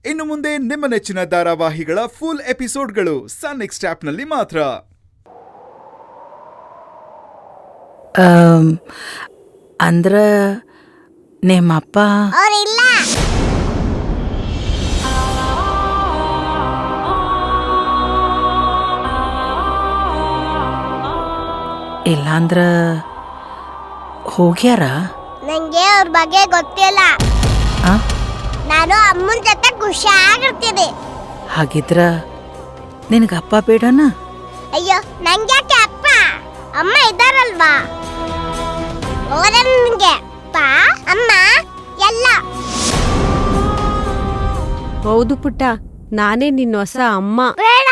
ಇನ್ನು ಮುಂದೆ ನಿಮ್ಮ ನೆಚ್ಚಿನ ಧಾರಾವಾಹಿಗಳ ಫುಲ್ ಎಪಿಸೋಡ್ಗಳು ಸನ್ ನೆಕ್ಸ್ಟ್ ಆಪ್ನಲ್ಲಿ ಮಾತ್ರ. ಅಂದ್ರ ನಿಮ್ಮಪ್ಪ ಇಲ್ಲಾಂದ್ರ ಹೋಗ್ಯಾರ? ನಂಗೆ ಅವ್ರ ಬಗ್ಗೆ ಗೊತ್ತಿಲ್ಲ. ನಾನು ಅಮ್ಮನ ಜೊತೆ ಖುಷಿಯಾಗಿರ್ತೀನಿ. ಹಾಗಿದ್ರ ನಿನಗಪ್ಪ ಬೇಡನಾ? ಅಯ್ಯೋ, ನಂಗ್ಯಾಕೆ ಅಪ್ಪ? ಅಮ್ಮ ಇದ್ದಾರಲ್ವಾ? ನನಗೆ ಅಪ್ಪ ಅಮ್ಮ ಎಲ್ಲ. ಹೌದು ಪುಟ್ಟ, ನಾನೇ ನಿನ್ನ ಹೊಸ ಅಮ್ಮ. ಬೇಡ,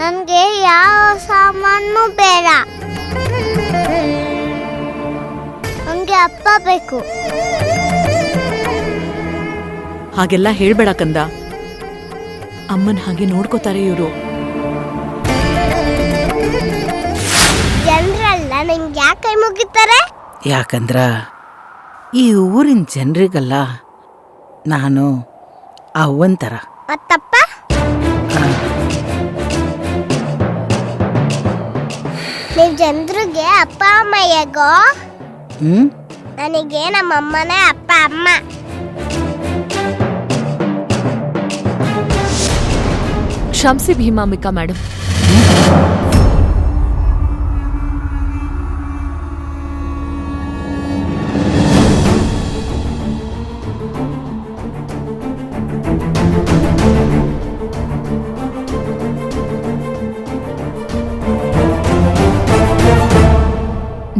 ನನ್ಗೆ ಯಾವ ಸಾಮಾನು ಬೇಡ. ನನ್ಗೆ ಅಪ್ಪ ಬೇಕು. ಹಾಗೆಲ್ಲ ಹೇಳ್ಬೇಡ ಕಂದ. ಅಮ್ಮನ ಹಾಗೆ ನೋಡ್ಕೋತಾರೆ ಇವರು. ಜನರಲ್ಲ ನಂಗೆ ಯಾಕೆ ಕೈ ಮುಗಿತಾರೆ? ಯಾಕಂದ್ರ ಈ ಊರಿನ ಜನರಿಗಲ್ಲ, ನಾನು ಅವ್ವಂತರ. ಮತ್ತಪ್ಪ? ನೀವು ಜನರಿಗೆ ಅಪ್ಪ ಅಮ್ಮ ಹೇಗೋ, ನನಗೆ ನಮ್ಮ ಅಮ್ಮನೇ ಅಪ್ಪ ಅಮ್ಮ. ಕ್ಷಮಿಸಿ ಭೀಮಾಂಬಿಕಾ ಮೇಡಮ್.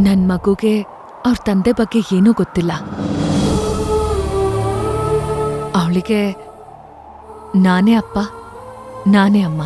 ನನ್ ಮಗುಗೆ ಅವ್ರ ತಂದೆ ಬಗ್ಗೆ ಏನೂ ಗೊತ್ತಿಲ್ಲ. ಅವಳಿಗೆ ನಾನೇ ಅಪ್ಪ, ನಾನೇ ಅಮ್ಮ.